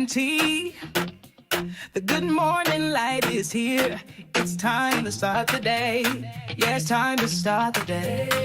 and tea. The good morning light is here. It's time to start the day. Yeah, it's time to start the day.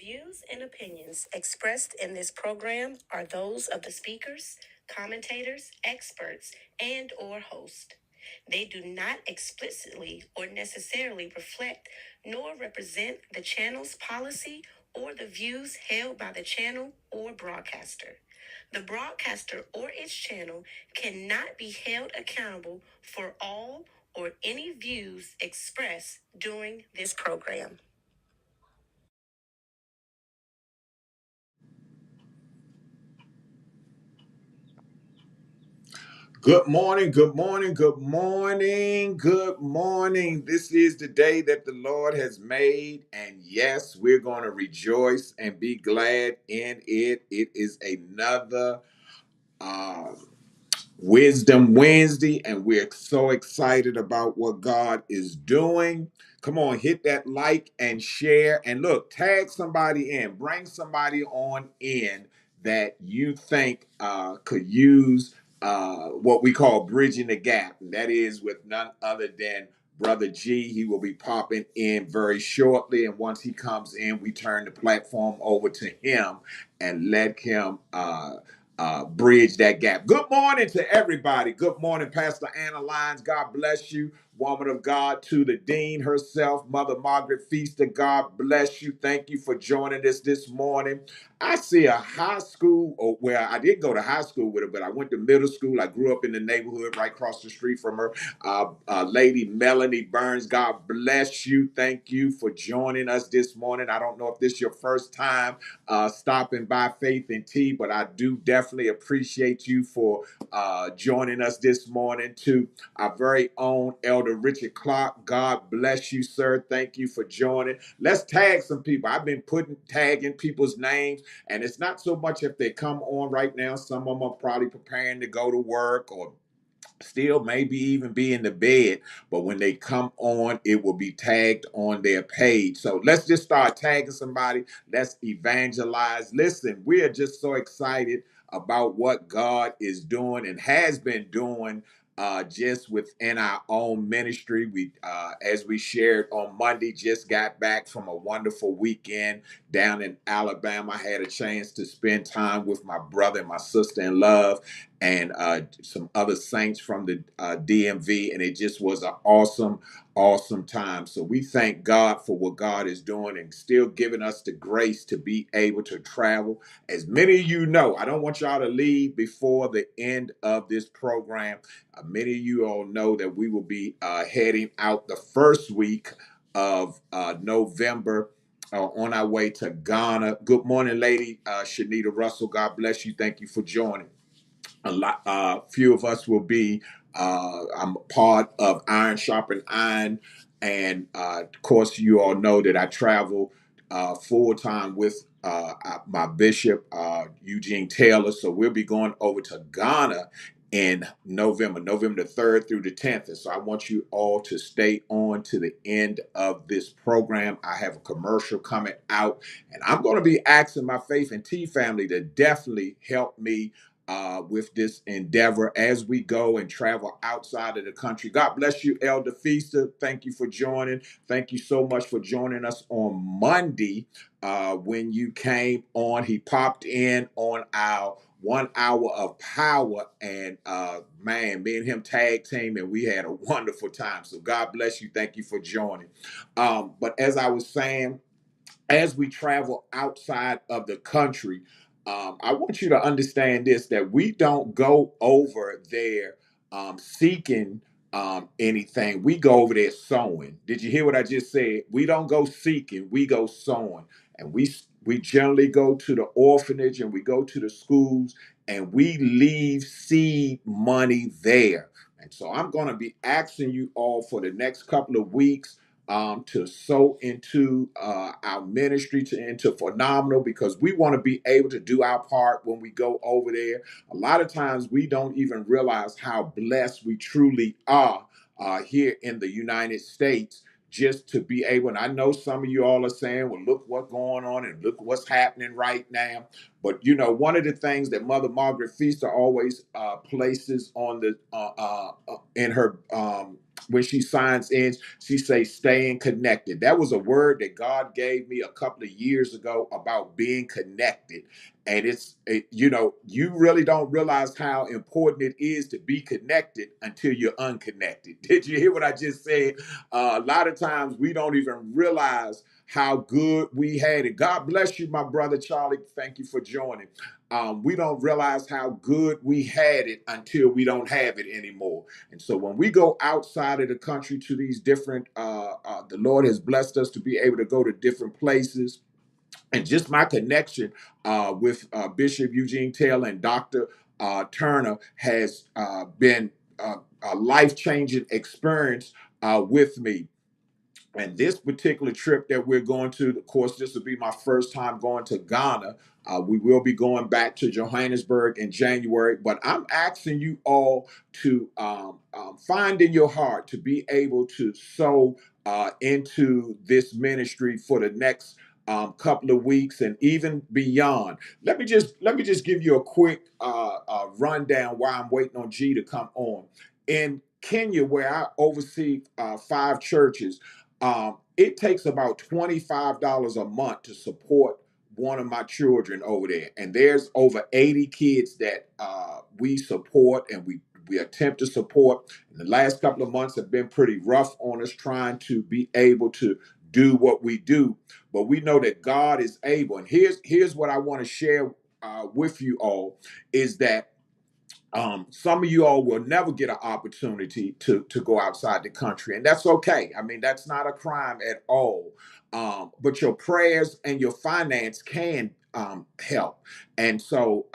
views and opinions expressed in this program are those of the speakers, commentators, experts, and or host. They do not explicitly or necessarily reflect nor represent the channel's policy or the views held by the channel or broadcaster. The broadcaster or its channel cannot be held accountable for all or any views expressed during this program. Good morning, good morning, good morning, good morning. This is the day that the Lord has made, and yes, we're going to rejoice and be glad in it. It is another uh, Wisdom Wednesday, and we're so excited about what God is doing. Come on, hit that like and share. And look, tag somebody in, bring somebody on in that you think could use what we call bridging the gap. And that is with none other than Brother G. He will be popping in very shortly. And once he comes in, we turn the platform over to him and let him bridge that gap. Good morning to everybody. Good morning, Pastor Anna Lyons. God bless you. Woman of God, to the Dean herself, Mother Margaret Feaster. God bless you. Thank you for joining us this morning. I see a high school, or where I did go to high school with her, but I went to middle school. I grew up in the neighborhood right across the street from her. Lady Melanie Burns, God bless you. Thank you for joining us this morning. I don't know if this is your first time stopping by Faith and Tea, but I do definitely appreciate you for joining us this morning. To our very own Elder Richard Clark, God bless you, sir. Thank you for joining. Let's tag some people. I've been tagging people's names, and it's not so much if they come on right now. Some of them are probably preparing to go to work or still maybe even be in the bed, but when they come on, it will be tagged on their page. So let's just start tagging somebody. Let's evangelize. Listen, we are just so excited about what God is doing and has been doing just within our own ministry. We as we shared on Monday, just got back from a wonderful weekend down in Alabama. I had a chance to spend time with my brother and my sister in love, and some other saints from the DMV, and it just was an awesome time. So we thank God for what God is doing and still giving us the grace to be able to travel. As many of you know, I don't want y'all to leave before the end of this program. Many of you all know that we will be heading out the first week of November, on our way to Ghana. Good morning, Lady Shanita Russell. God bless you. Thank you for joining. Few of us will be. I'm part of Iron Sharpen Iron, and of course, you all know that I travel full time with my bishop, Eugene Taylor. So we'll be going over to Ghana in November the 3rd through the 10th. And so I want you all to stay on to the end of this program. I have a commercial coming out, and I'm going to be asking my Faith and Tea family to definitely help me with this endeavor as we go and travel outside of the country. God bless you, Elder Feaster. Thank you for joining. Thank you so much for joining us on Monday when you came on. He popped in on our 1 hour of power, and man, me and him tag team, and we had a wonderful time. So God bless you. Thank you for joining. But as I was saying, as we travel outside of the country, I want you to understand this, that we don't go over there seeking anything. We go over there sowing. Did you hear what I just said? We don't go seeking, we go sowing. And we generally go to the orphanage and we go to the schools and we leave seed money there. And so I'm going to be asking you all for the next couple of weeks to sow into our ministry, into Phenomenal, because we want to be able to do our part when we go over there. A lot of times we don't even realize how blessed we truly are here in the United States, just to be able, and I know some of you all are saying, well, look what's going on and look what's happening right now. But you know, one of the things that Mother Margaret Feaster always places on the in her when she signs in, she says staying connected. That was a word that God gave me a couple of years ago about being connected. And you really don't realize how important it is to be connected until you're unconnected. Did you hear what I just said? A lot of times we don't even realize how good we had it. God bless you, my brother Charlie. Thank you for joining. We don't realize how good we had it until we don't have it anymore. And so when we go outside of the country to these different, the Lord has blessed us to be able to go to different places. And just my connection with Bishop Eugene Taylor and Dr. Turner has been a life-changing experience with me. And this particular trip that we're going to, of course, this will be my first time going to Ghana. We will be going back to Johannesburg in January, but I'm asking you all to find in your heart to be able to sow into this ministry for the next couple of weeks and even beyond. Let me just give you a quick rundown while I'm waiting on G to come on. In Kenya, where I oversee 5 churches, it takes about $25 a month to support one of my children over there. And there's over 80 kids that we support and we attempt to support. And the last couple of months have been pretty rough on us trying to be able to do what we do. But we know that God is able. And here's what I want to share with you all is that some of you all will never get an opportunity to go outside the country, and that's okay. I mean, that's not a crime at all. But your prayers and your finance can help. And so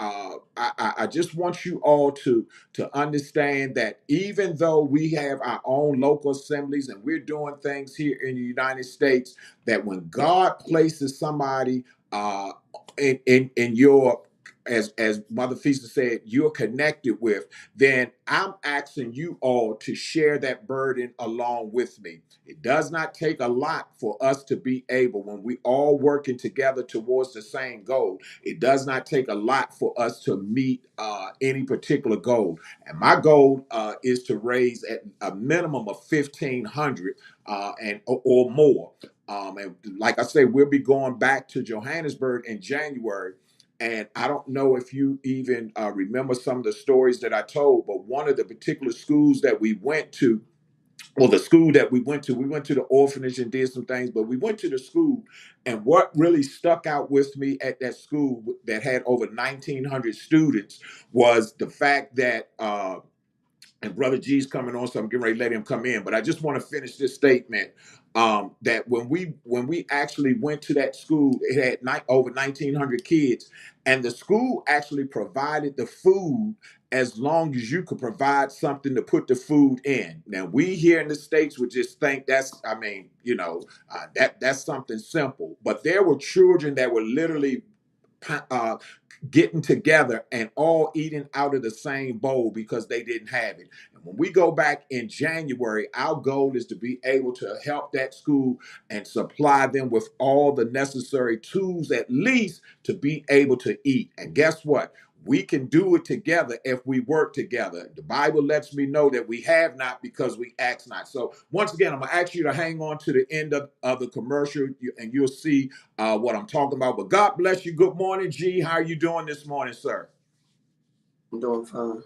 I just want you all to understand that even though we have our own local assemblies and we're doing things here in the United States, that when God places somebody in your, as Mother Fisa said, you're connected with, then I'm asking you all to share that burden along with me. It does not take a lot for us to be able, when we all working together towards the same goal, it does not take a lot for us to meet any particular goal. And my goal is to raise at a minimum of 1,500 or more. And like I say, we'll be going back to Johannesburg in January. And I don't know if you even remember some of the stories that I told, but one of the particular schools that we went to, well, the school that we went to the orphanage and did some things, but we went to the school. And what really stuck out with me at that school that had over 1,900 students was the fact that and Brother G's coming on, so I'm getting ready to let him come in. But I just want to finish this statement that when we actually went to that school, it had over 1,900 kids, and the school actually provided the food as long as you could provide something to put the food in. Now we here in the States would just think that's, I mean, that's something simple, but there were children that were literally uh, getting together and all eating out of the same bowl because they didn't have it. And when we go back in January, our goal is to be able to help that school and supply them with all the necessary tools, at least to be able to eat. And guess what? We can do it together if we work together. The Bible lets me know that we have not because we ask not. So once again, I'm going to ask you to hang on to the end of the commercial, and you'll see what I'm talking about. But God bless you. Good morning, G. How are you doing this morning, sir? I'm doing fine.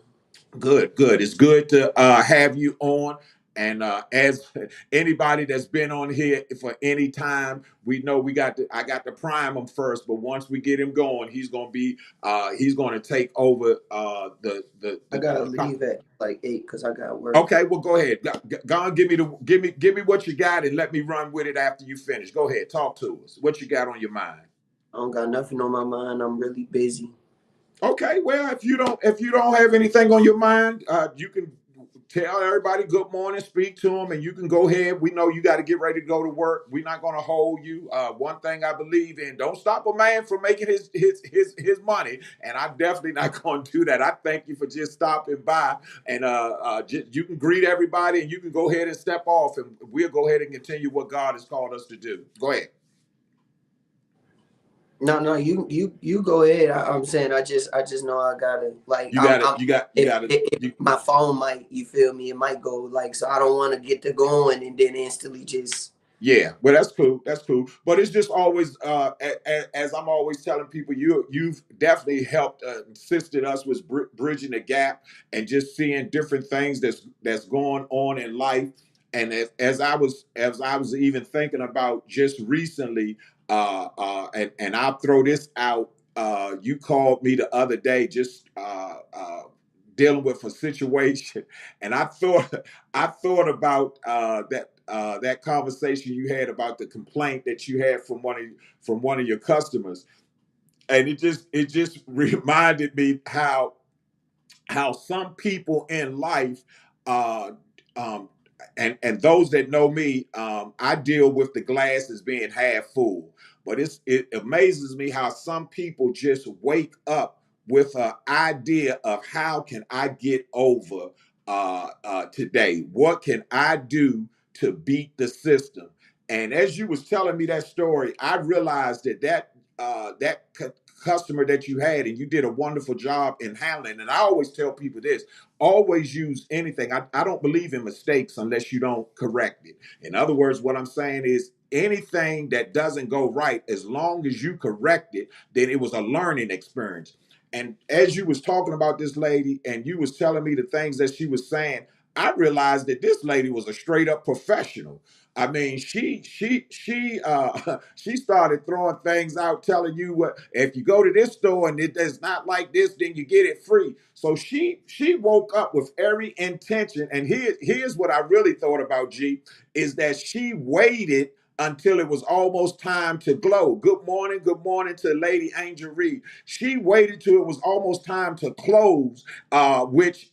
Good, good. It's good to have you on. And as anybody that's been on here for any time, we know I got to prime him first. But once we get him going, he's going to take over I gotta leave at like 8 because I got work. Okay, well, go ahead. Go on, give me what you got, and let me run with it after you finish. Go ahead, talk to us. What you got on your mind? I don't got nothing on my mind. I'm really busy. Okay, well, if you don't have anything on your mind, you can tell everybody good morning, speak to them, and you can go ahead. We know you got to get ready to go to work. We're not going to hold you. One thing I believe in: don't stop a man from making his money, and I'm definitely not going to do that. I thank you for just stopping by, and you can greet everybody, and you can go ahead and step off, and we'll go ahead and continue what God has called us to do. Go ahead. No, you go ahead. I'm saying I just know I gotta like You got it. I'm You got it. if my phone might, you feel me, it might go like, so I don't want to get to going and then instantly just. Yeah, well, that's cool. That's cool. But it's just always, as I'm always telling people, you've definitely helped, assisted us with bridging the gap and just seeing different things that's going on in life. And as I was even thinking about just recently, and I'll throw this out. You called me the other day, just dealing with a situation, and I thought about that conversation you had about the complaint that you had from one of your customers, and it just reminded me how some people in life, uh, um, and those that know me, I deal with the glass as being half full. But it amazes me how some people just wake up with an idea of how can I get over today? What can I do to beat the system? And as you was telling me that story, I realized that customer that you had, and you did a wonderful job in handling. And I always tell people this: always use anything. I don't believe in mistakes unless you don't correct it. In other words, what I'm saying is anything that doesn't go right, as long as you correct it, then it was a learning experience. And as you was talking about this lady and you was telling me the things that she was saying, I realized that this lady was a straight up professional. I mean, she started throwing things out, telling you what, if you go to this store and it is not like this, then you get it free. So she woke up with every intention. And here's what I really thought about, G, is that she waited until it was almost time to glow. Good morning to Lady Angel Reed. She waited till it was almost time to close, which,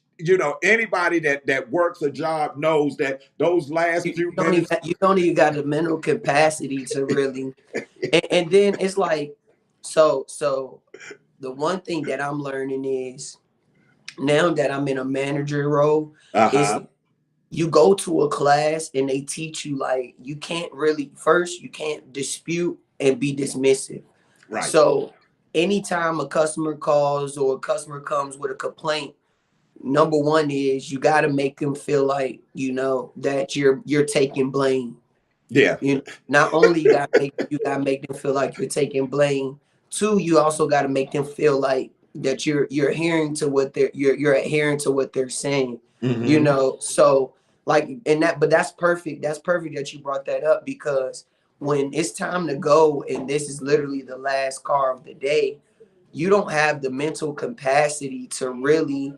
anybody that works a job knows that those last You, few you don't even minutes. you don't even got the mental capacity to really, and then it's like, so the one thing that I'm learning is, now that I'm in a manager role, it's Uh-huh. like you go to a class and they teach you, like, you can't really, first you can't dispute and be dismissive. Right. So anytime a customer calls or a customer comes with a complaint, number one is you got to make them feel like, that you're taking blame. Yeah. Not only you gotta make them feel like you're taking blame. Two, you also gotta make them feel like that you're adhering to what you're adhering to what they're saying. Mm-hmm. So, like, and that, but that's perfect. That's perfect that you brought that up, because when it's time to go and this is literally the last car of the day, you don't have the mental capacity to really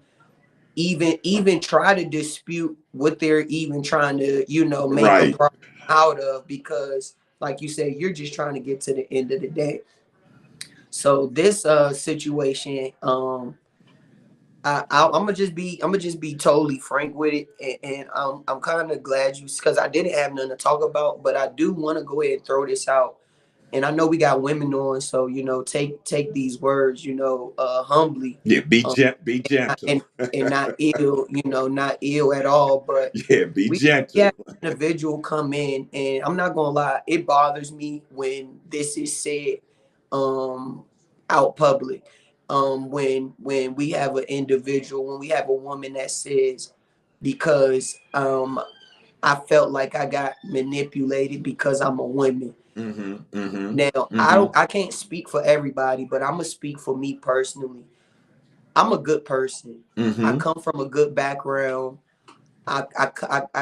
even try to dispute what they're even trying to, make a Right. problem out of, because like you said, you're just trying to get to the end of the day. So this situation, I'm gonna just be totally frank with it, and I'm kind of glad you, because I didn't have nothing to talk about, but I do want to go ahead and throw this out. And I know we got women on, so take these words, humbly, Yeah. Be um, be gentle. and not ill, not ill at all. But Yeah. Be we gentle. have an individual come in, and I'm not gonna lie, it bothers me when this is said, um, out public. When we have an individual, when we have a woman that says, because I felt like I got manipulated because I'm a woman. Mm-hmm. Mm-hmm. Now, Mm-hmm. I can't speak for everybody, but I'm gonna speak for me personally. I'm a good person. I Mm-hmm. come from a good background. I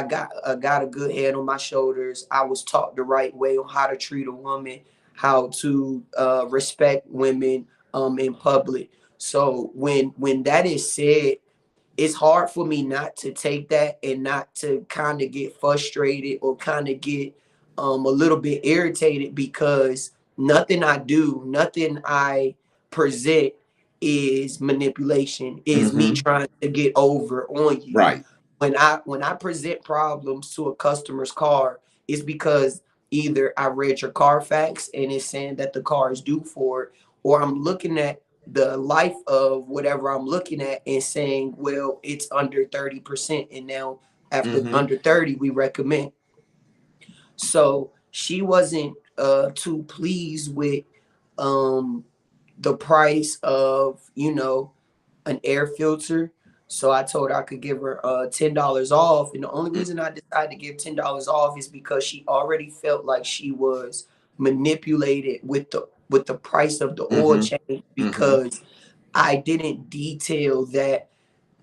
got a good head on my shoulders. I was taught the right way on how to treat a woman, how to respect women in public. So when that is said, it's hard for me not to take that and not to kind of get frustrated or kind of get a little bit irritated, because nothing I do, nothing I present is manipulation, is me Mm-hmm. trying to get over on you. Right. When I present problems to a customer's car, it's because either I read your car facts and it's saying that the car is due for it, or I'm looking at the life of whatever I'm looking at and saying, well, it's under 30%. And now after Mm-hmm. under 30, we recommend. So she wasn't too pleased with um the price of, an air filter. So I told her I could give her $10 off. And the only reason I decided to give $10 off is because she already felt like she was manipulated with the price of the oil Mm-hmm. change, Mm-hmm. because I didn't detail that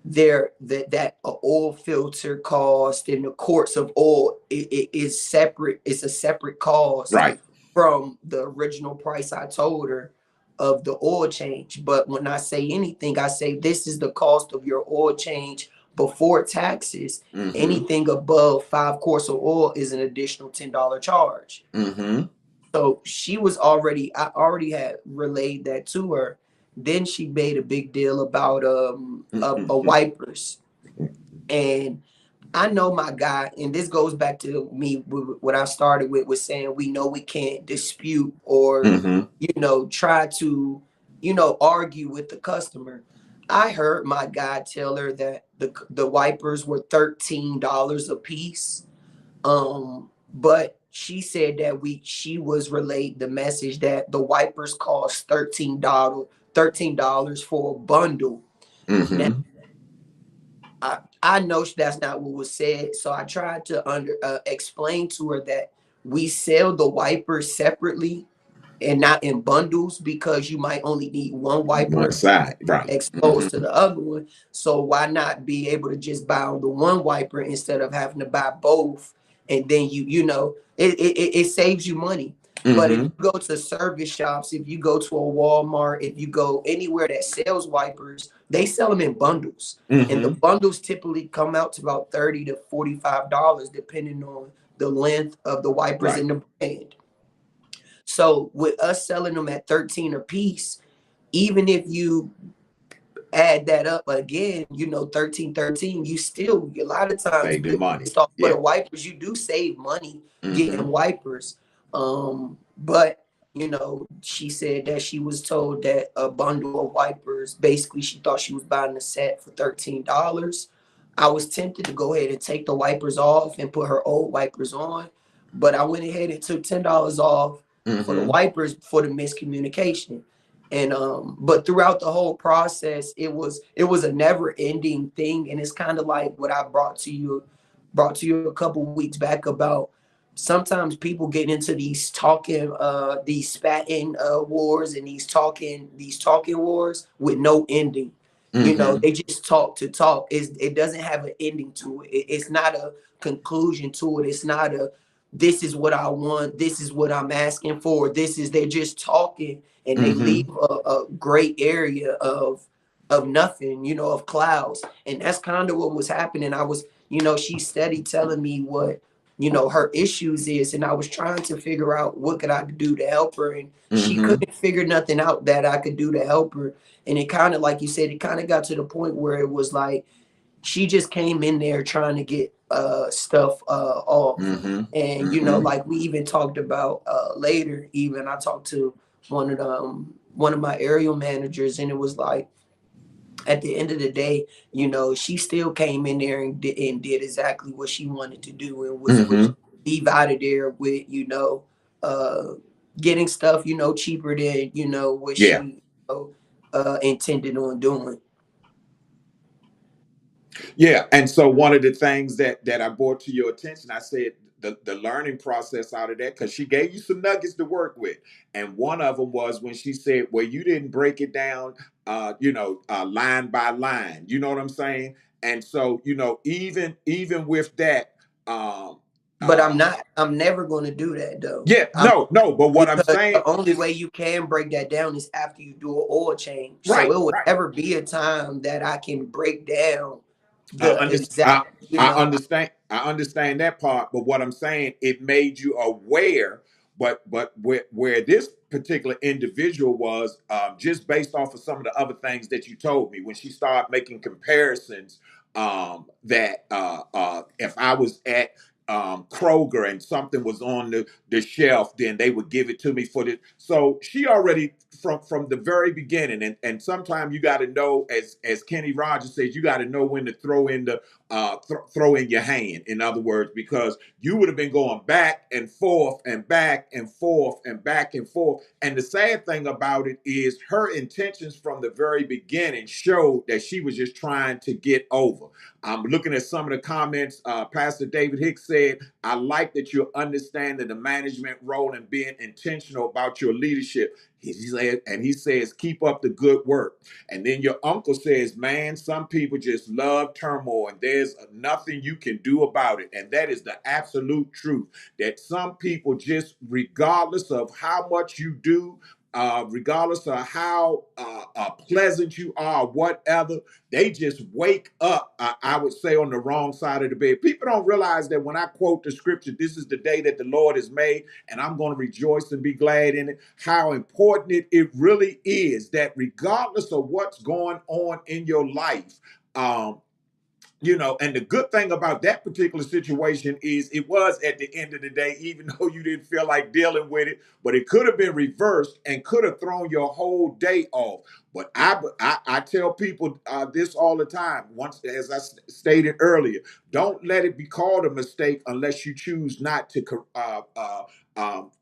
that a oil filter cost and the quarts of oil, it is separate. It's a separate cost Right. from the original price I told her of the oil change. But when I say anything, I say this is the cost of your oil change before taxes. Mm-hmm. Anything above 5 quarts of oil is an additional $10 charge. Mm-hmm. So she was already, I already had relayed that to her. Then she made a big deal about a Mm-hmm. wipers. And I know my guy, and this goes back to me what I started with, was saying we know we can't dispute or, Mm-hmm. try to, argue with the customer. I heard my guy tell her that the wipers were $13 a piece. But she said that she was relayed the message that the wipers cost $13 for a bundle. Now Mm-hmm. I know that's not what was said, so I tried to explain to her that we sell the wipers separately and not in bundles, because you might only need one One wiper side. Right. exposed to Mm-hmm. the other one. So why not be able to just buy on the one wiper instead of having to buy both? And then it saves you money. But if Mm-hmm. you go to service shops, if you go to a Walmart, if you go anywhere that sells wipers, they sell them in bundles. And the Mm-hmm. bundles typically come out to about $30 to $45, depending on the length of the wipers Right. in the brand. So with us selling them at 13 a piece, even if you add that up again, 13, you still, a lot of times, Saving money. based off for Yeah. the wipers, you do save money Mm-hmm. getting wipers. But she said that she was told that a bundle of wipers, basically she thought she was buying a set for $13. I was tempted to go ahead and take the wipers off and put her old wipers on, but I went ahead and took $10 off for the Mm-hmm. wipers for the miscommunication. And but throughout the whole process, it was a never ending thing. And it's kind of like what I brought to you a couple weeks back about sometimes people get into these spatting wars and these talking wars with no ending. Mm-hmm. They just talk to talk. It doesn't have an ending to it. It's not a conclusion to it. It's not a, this is what I want, this is what I'm asking for, they're just talking, and they Mm-hmm. leave a great area of nothing, of clouds. And that's kind of what was happening. She steady telling me what her issues is, and I was trying to figure out what could I do to help her, and she Mm-hmm. couldn't figure nothing out that I could do to help her. And it kind of, like you said, it kind of got to the point where it was like she just came in there trying to get stuff off. Mm-hmm. And Mm-hmm. like we even talked about later, even I talked to one of my aerial managers, and it was like, at the end of the day, she still came in there and did exactly what she wanted to do, and was Mm-hmm. leave out of there with uh getting stuff cheaper than what Yeah. she intended on doing. Yeah, and so one of the things that I brought to your attention, I said the learning process out of that, because she gave you some nuggets to work with, and one of them was when she said, "Well, you didn't break it down, line by line." You know what I'm saying? And so, even with that, um, But uh, I'm never going to do that though. yeah, no, no. But what I'm Because saying the only is, way you can break that down is after you do an oil change. So right, it would right. never be a time that I can break down I the understand. exact, I understand. I understand that part. But what I'm saying, it made you aware. But where this particular individual was, just based off of some of the other things that you told me, when she started making comparisons, that if I was at Kroger and something was on the shelf, then they would give it to me for the. So she already from the very beginning, and sometimes you got to know, as Kenny Rogers says, you got to know when to throw in the throw in your hand. In other words, because you would have been going back and forth and back and forth and back and forth. And the sad thing about it is her intentions from the very beginning showed that she was just trying to get over. I'm looking at some of the comments. Pastor David Hicks said, I like that you're understanding the management role and being intentional about your leadership. He says, keep up the good work. And then your uncle says, man, some people just love turmoil and there's nothing you can do about it. And that is the absolute truth, that some people just, regardless of how much you do, regardless of how pleasant you are, whatever, they just wake up, I would say, on the wrong side of the bed. People don't realize that when I quote the scripture, this is the day that the Lord has made, and I'm going to rejoice and be glad in it, how important it really is that regardless of what's going on in your life, and the good thing about that particular situation is it was at the end of the day, even though you didn't feel like dealing with it, but it could have been reversed and could have thrown your whole day off. But I tell people this all the time. Once, as I stated earlier, don't let it be called a mistake unless you choose not to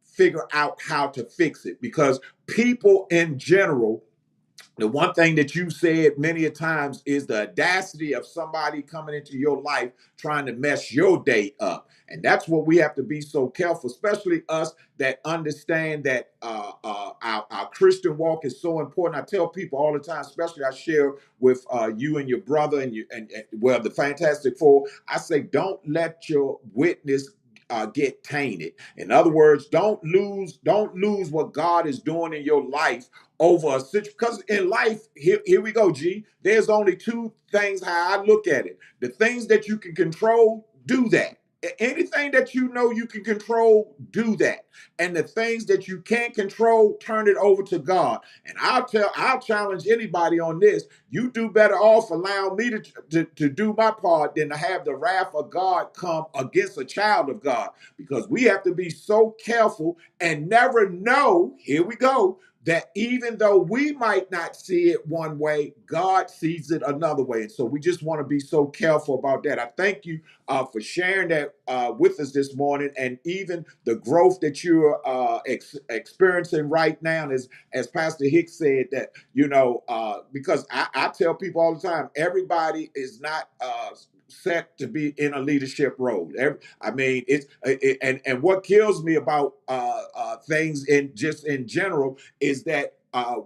figure out how to fix it. Because people in general, the one thing that you said many a times is the audacity of somebody coming into your life trying to mess your day up. And that's what we have to be so careful, especially us that understand that our Christian walk is so important. I tell people all the time, especially I share with you and your brother and well, the Fantastic Four, I say, don't let your witness get tainted. In other words, don't lose what God is doing in your life over a situation. Because in life, here we go, G. There's only two things how I look at it. The things that you can control, do that. Anything that you know you can control, do that. And the things that you can't control, turn it over to God. And I'll challenge anybody on this. You do better off allowing me to do my part than to have the wrath of God come against a child of God. Because we have to be so careful and never know, here we go, that even though we might not see it one way, God sees it another way. And so we just want to be so careful about that. I thank you for sharing that with us this morning, and even the growth that you're experiencing right now. As Pastor Hicks said, that, because I tell people all the time, everybody is not set to be in a leadership role. And what kills me about things in general is that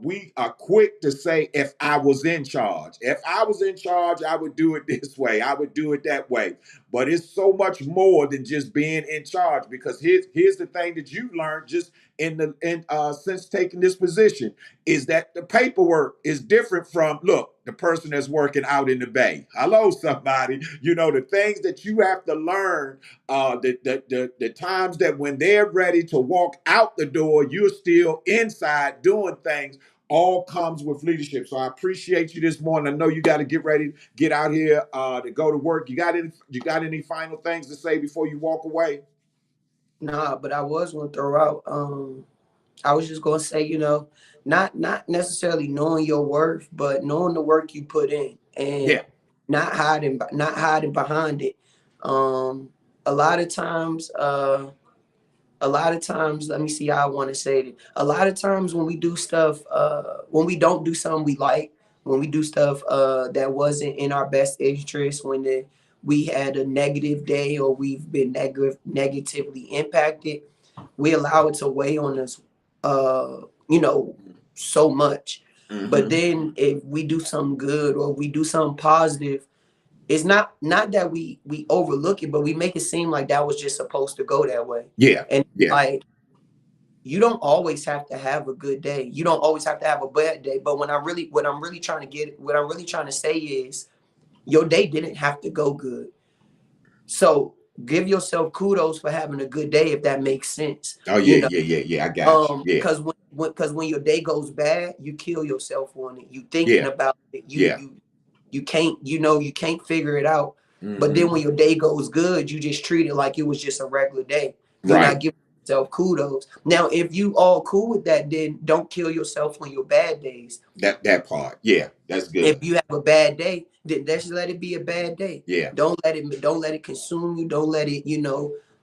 we are quick to say, if I was in charge, I would do it this way, I would do it that way. But it's so much more than just being in charge, because here's the thing that you learned just since taking this position, is that the paperwork is different from, look, the person that's working out in the bay. Hello, somebody. The things that you have to learn, the times that when they're ready to walk out the door, you're still inside doing things, all comes with leadership. So I appreciate you this morning. I know you got to get ready, get out here to go to work. You got any final things to say before you walk away? Nah, but I was going to throw out, I was just going to say, not necessarily knowing your worth, but knowing the work you put in, and Yeah. not hiding behind it. A lot of times, let me see how I want to say it. A lot of times when we do stuff, when we don't do something we like, when we do stuff that wasn't in our best interest, we had a negative day, or we've been negatively impacted, we allow it to weigh on us, you know, so much. But Mm-hmm. then if we do something good, or we do something positive, it's not that we overlook it, but we make it seem like that was just supposed to go that way. Yeah. And Yeah. like, you don't always have to have a good day. You don't always have to have a bad day. But what I'm really trying to say is, your day didn't have to go good. So give yourself kudos for having a good day, if that makes sense. Oh, yeah, yeah, yeah, yeah. I got you. Yeah. Because when your day goes bad, you kill yourself on it. You thinking Yeah. about it. Yeah. You can't figure it out. But then Mm-hmm. when your day goes good, you just treat it like it was just a regular day. You're not Right. giving yourself kudos. Now, if you all cool with that, then don't kill yourself on your bad days. That part. Yeah, that's If good. you have a bad day, then just let it be a bad day. Yeah. Don't let it consume you. Don't let it,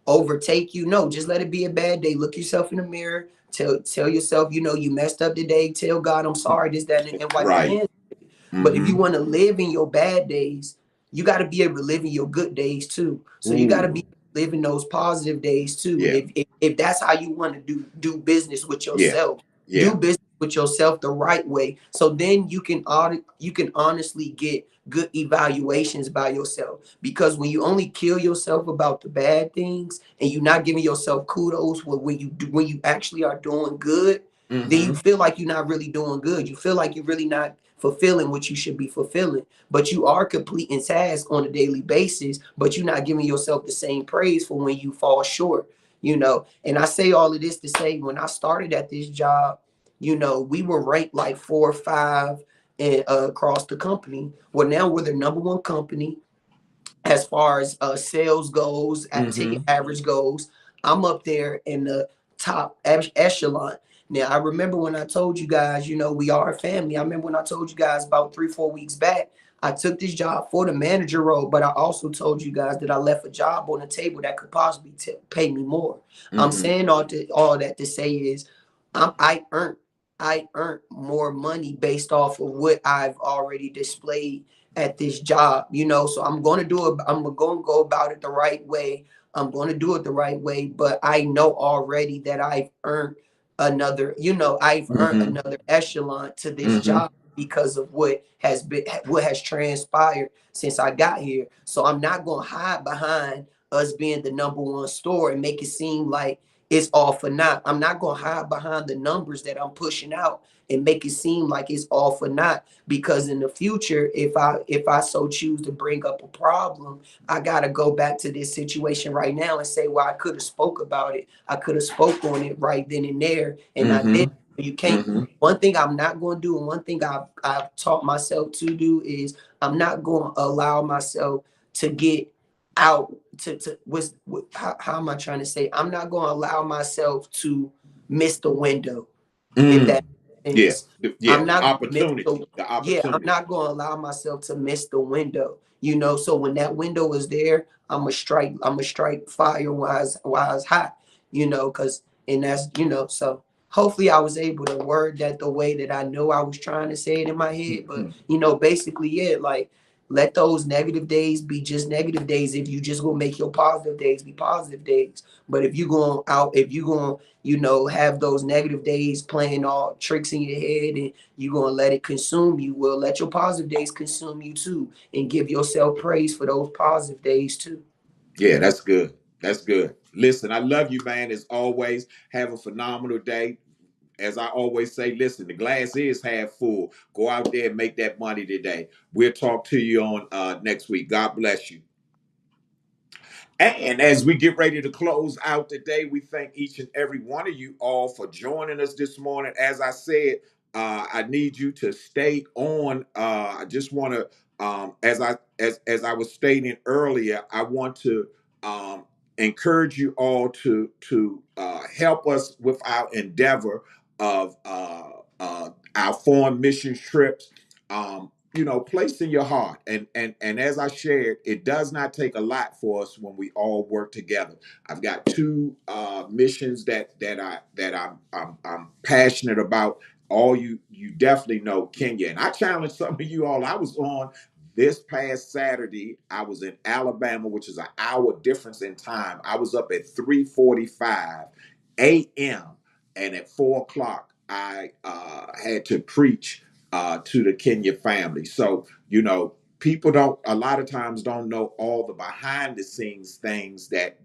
overtake you. No, just let it be a bad day. Look yourself in the mirror. Tell yourself, you messed up today. Tell God I'm sorry, this, that, and wipe your Right. hands. But if you Mm-hmm. want to live in your bad days, you got to be able to live in your good days too. So you got to Ooh. be living those positive days too. Yeah. If that's how you want to do business with Yeah. yourself, do Yeah. business with yourself the right way. So then you can honestly get good evaluations by yourself. Because when you only kill yourself about the bad things and you're not giving yourself kudos when you actually are doing good, then you Mm-hmm. feel like you're not really doing good. You feel like you're really not fulfilling what you should be fulfilling. But you are completing tasks on a daily basis, but you're not giving yourself the same praise for when you fall short. And I say all of this to say, when I started at this job, we were ranked like 4 or 5 across the company. Well, now we're the number one company as far as sales goes, at ticket Mm-hmm. average goes. I'm up there in the top echelon. Now, I remember when I told you guys, we are a family. I remember when I told you guys about 3, 4 weeks back, I took this job for the manager role, but I also told you guys that I left a job on the table that could possibly pay me more. I'm Mm-hmm. saying all that to say is, I earned more money based off of what I've already displayed at this job, so I'm going to go about it the right way. I'm going to do it the right way, but I know already that I've earned Mm-hmm. another echelon to this Mm-hmm. job because of what has transpired since I got here. So I'm not going to hide behind us being the number one store and make it seem like it's all for naught. I'm not going to hide behind the numbers that I'm pushing out and make it seem like it's all for naught, because in the future, if I so choose to bring up a problem, I got to go back to this situation right now and say, well, I could have spoke about it. I could have spoke on it right then and there, and I Mm-hmm. did. You can't. Mm-hmm. One thing I'm not going to do, and one thing I've taught myself to do, is I'm not going to allow myself to get out how am I trying to say? I'm not going to allow myself to miss the window, if that Mm. makes Yeah. sense. Yeah. I'm The not gonna miss opportunity. The I'm opportunity. not gonna allow myself to miss the window. So when that window is there, I'm a strike fire while it's hot, because and that's so hopefully I was able to word that the way that I know I was trying to say it in my head. But basically, yeah, like, let those negative days be just negative days if you just gonna make your positive days be positive days. But if you going have those negative days playing all tricks in your head, and you gonna let it consume you, well, let your positive days consume you too, and give yourself praise for those positive days too. Yeah, that's good. That's good. Listen, I love you, man. As always, have a phenomenal day. As I always say, listen, the glass is half full. Go out there and make that money today. We'll talk to you on next week. God bless you. And as we get ready to close out today, we thank each and every one of you all for joining us this morning. As I said, I need you to stay on. I just want to, as I was stating earlier, I want to um, encourage you all to help us with our endeavor of our foreign mission trips. Place in your heart, and as I shared, it does not take a lot for us when we all work together. I've got two missions that I'm passionate about. All you definitely know Kenya, and I challenge some of you all. I was on this past Saturday. I was in Alabama, which is an hour difference in time. I was up at 3:45 a.m. and at 4 o'clock I had to preach to the Kenya family. So, people don't a lot of times don't know all the behind the scenes things that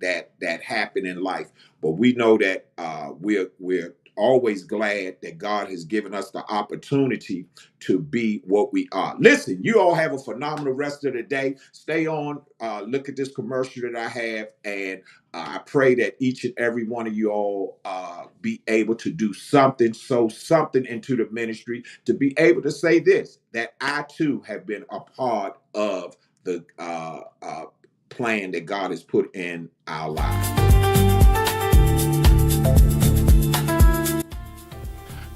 happen in life. But we know that we're always glad that God has given us the opportunity to be what we are. Listen, you all have a phenomenal rest of the day. Stay on, look at this commercial that I have, and I pray that each and every one of you all be able to do something, sow something into the ministry, to be able to say this, that I too have been a part of the plan that God has put in our lives.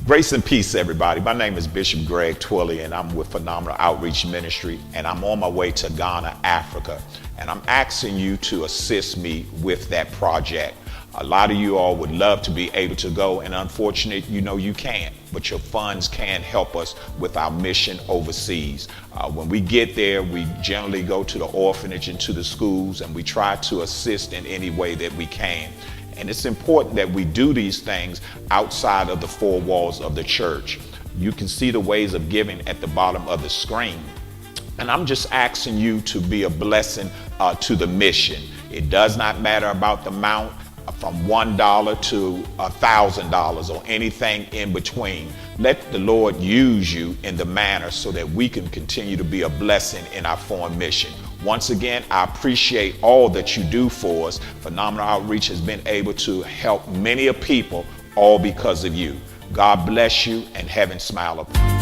Grace and peace, everybody. My name is Bishop Greg Twilley, and I'm with Phenomenal Outreach Ministry, and I'm on my way to Ghana, Africa, and I'm asking you to assist me with that project. A lot of you all would love to be able to go, and unfortunately, you can't, but your funds can help us with our mission overseas. When we get there, we generally go to the orphanage and to the schools, and we try to assist in any way that we can. And it's important that we do these things outside of the four walls of the church. You can see the ways of giving at the bottom of the screen. And I'm just asking you to be a blessing to the mission. It does not matter about the amount, from $1 to $1,000 or anything in between. Let the Lord use you in the manner so that we can continue to be a blessing in our foreign mission. Once again, I appreciate all that you do for us. Phenomenal Outreach has been able to help many people, all because of you. God bless you, and heaven smile upon you.